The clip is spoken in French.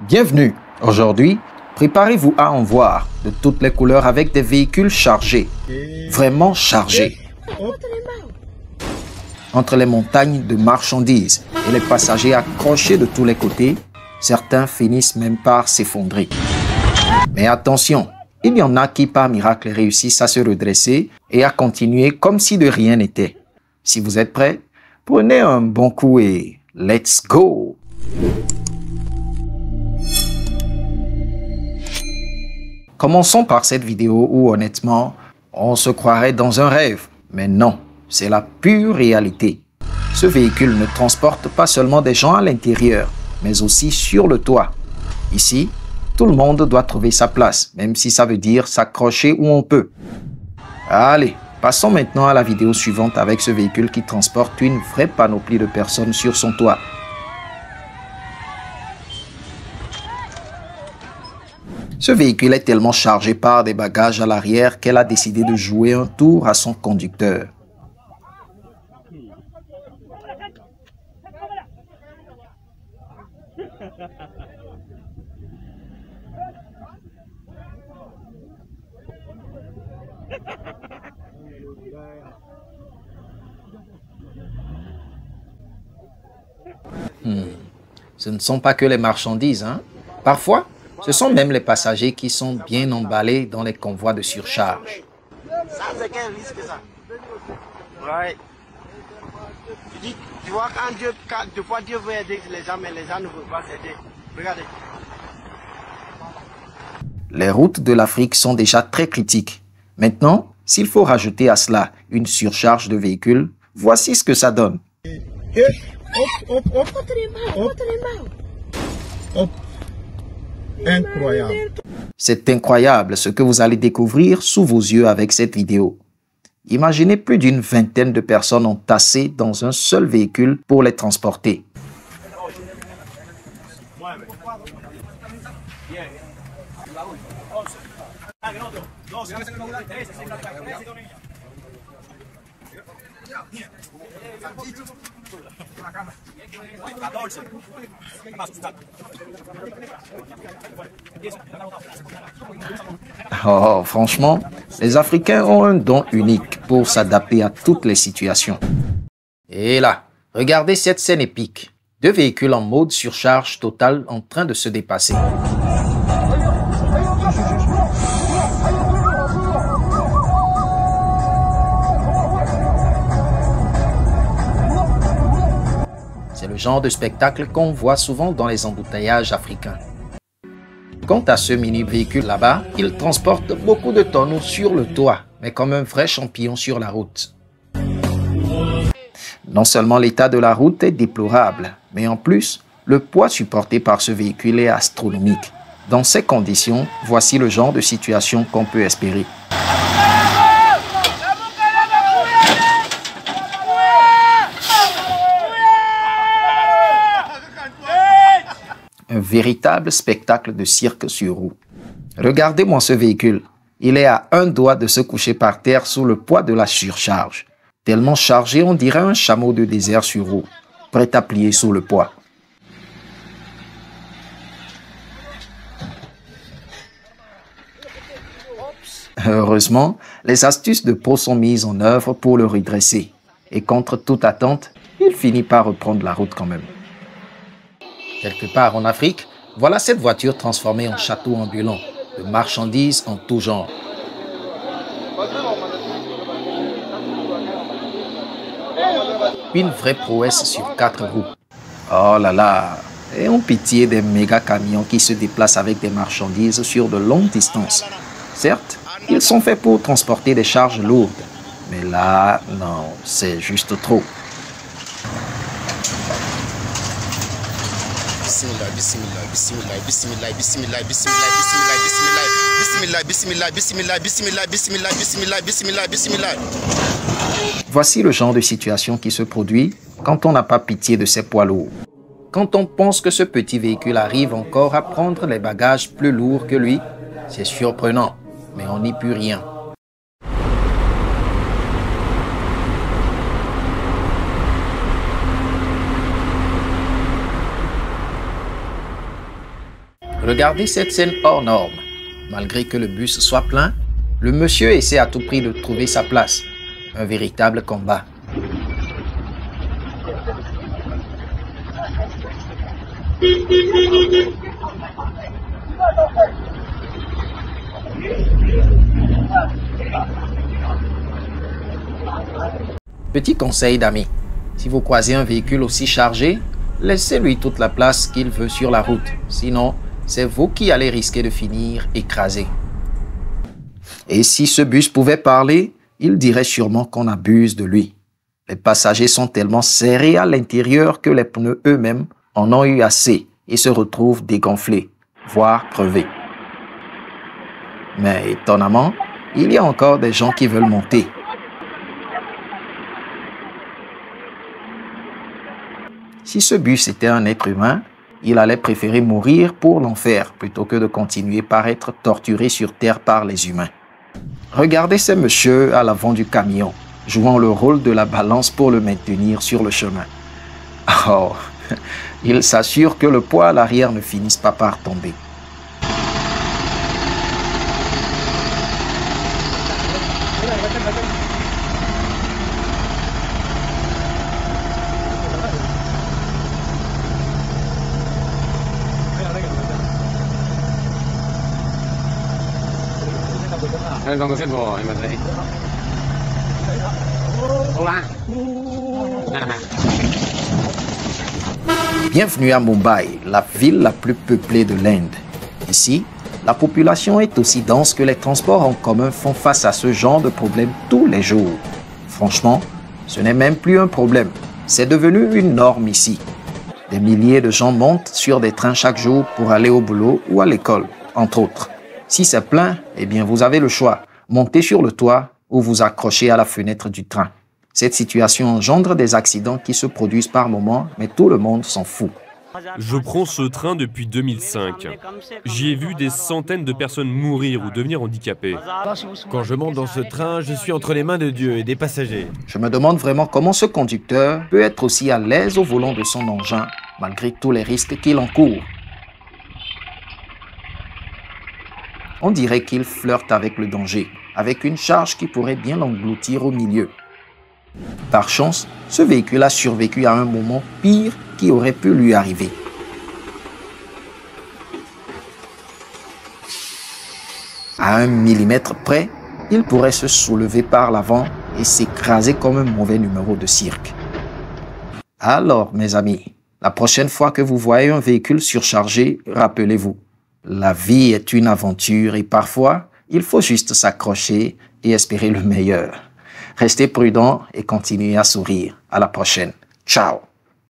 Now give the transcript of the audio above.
Bienvenue. Aujourd'hui, préparez-vous à en voir de toutes les couleurs avec des véhicules chargés, vraiment chargés. Entre les montagnes de marchandises et les passagers accrochés de tous les côtés, certains finissent même par s'effondrer. Mais attention, il y en a qui par miracle réussissent à se redresser et à continuer comme si de rien n'était. Si vous êtes prêts, prenez un bon coup et let's go! Commençons par cette vidéo où honnêtement, on se croirait dans un rêve. Mais non, c'est la pure réalité. Ce véhicule ne transporte pas seulement des gens à l'intérieur, mais aussi sur le toit. Ici, tout le monde doit trouver sa place, même si ça veut dire s'accrocher où on peut. Allez, passons maintenant à la vidéo suivante avec ce véhicule qui transporte une vraie panoplie de personnes sur son toit. Ce véhicule est tellement chargé par des bagages à l'arrière qu'elle a décidé de jouer un tour à son conducteur. Ce ne sont pas que les marchandises, hein? Parfois, ce sont même les passagers qui sont bien emballés dans les convois de surcharge. Ça, c'est quel risque, ça? Ouais. Tu vois, des fois Dieu veut aider les gens, mais les gens ne veulent pas aider. Regardez. Les routes de l'Afrique sont déjà très critiques. Maintenant, s'il faut rajouter à cela une surcharge de véhicules, voici ce que ça donne. Incroyable. C'est incroyable ce que vous allez découvrir sous vos yeux avec cette vidéo. Imaginez plus d'une vingtaine de personnes entassées dans un seul véhicule pour les transporter. Oh, franchement, les Africains ont un don unique pour s'adapter à toutes les situations. Et là, regardez cette scène épique. Deux véhicules en mode surcharge totale en train de se dépasser. C'est le genre de spectacle qu'on voit souvent dans les embouteillages africains. Quant à ce mini-véhicule là-bas, il transporte beaucoup de tonneaux sur le toit, mais comme un vrai champignon sur la route. Non seulement l'état de la route est déplorable, mais en plus, le poids supporté par ce véhicule est astronomique. Dans ces conditions, voici le genre de situation qu'on peut espérer. Un véritable spectacle de cirque sur roue. Regardez-moi ce véhicule. Il est à un doigt de se coucher par terre sous le poids de la surcharge. Tellement chargé, on dirait un chameau de désert sur roue, prêt à plier sous le poids. Heureusement, les astuces de Pau sont mises en œuvre pour le redresser. Et contre toute attente, il finit par reprendre la route quand même. Quelque part en Afrique, voilà cette voiture transformée en château ambulant, de marchandises en tout genre. Une vraie prouesse sur 4 roues. Oh là là, ayons pitié des méga camions qui se déplacent avec des marchandises sur de longues distances. Certes, ils sont faits pour transporter des charges lourdes, mais là, non, c'est juste trop. Voici le genre de situation qui se produit quand on n'a pas pitié de ces poids lourds. Quand on pense que ce petit véhicule arrive encore à prendre les bagages plus lourds que lui, c'est surprenant, mais on n'y peut rien. Regardez cette scène hors norme. Malgré que le bus soit plein, le monsieur essaie à tout prix de trouver sa place. Un véritable combat. Petit conseil d'amis, si vous croisez un véhicule aussi chargé, laissez-lui toute la place qu'il veut sur la route. Sinon, c'est vous qui allez risquer de finir écrasé. Et si ce bus pouvait parler, il dirait sûrement qu'on abuse de lui. Les passagers sont tellement serrés à l'intérieur que les pneus eux-mêmes en ont eu assez et se retrouvent dégonflés, voire crevés. Mais étonnamment, il y a encore des gens qui veulent monter. Si ce bus était un être humain, il allait préférer mourir pour l'enfer plutôt que de continuer par être torturé sur terre par les humains. Regardez ces messieurs à l'avant du camion, jouant le rôle de la balance pour le maintenir sur le chemin. Oh, ils s'assurent que le poids à l'arrière ne finisse pas par tomber. Bienvenue à Mumbai, la ville la plus peuplée de l'Inde. Ici, la population est aussi dense que les transports en commun font face à ce genre de problème tous les jours. Franchement, ce n'est même plus un problème, c'est devenu une norme ici. Des milliers de gens montent sur des trains chaque jour pour aller au boulot ou à l'école, entre autres. Si c'est plein, eh bien vous avez le choix. Montez sur le toit ou vous accrochez à la fenêtre du train. Cette situation engendre des accidents qui se produisent par moments, mais tout le monde s'en fout. Je prends ce train depuis 2005. J'y ai vu des centaines de personnes mourir ou devenir handicapées. Quand je monte dans ce train, je suis entre les mains de Dieu et des passagers. Je me demande vraiment comment ce conducteur peut être aussi à l'aise au volant de son engin, malgré tous les risques qu'il encourt. On dirait qu'il flirte avec le danger, avec une charge qui pourrait bien l'engloutir au milieu. Par chance, ce véhicule a survécu à un moment pire qui aurait pu lui arriver. À 1 millimètre près, il pourrait se soulever par l'avant et s'écraser comme un mauvais numéro de cirque. Alors, mes amis, la prochaine fois que vous voyez un véhicule surchargé, rappelez-vous, la vie est une aventure et parfois, il faut juste s'accrocher et espérer le meilleur. Restez prudents et continuez à sourire. À la prochaine. Ciao.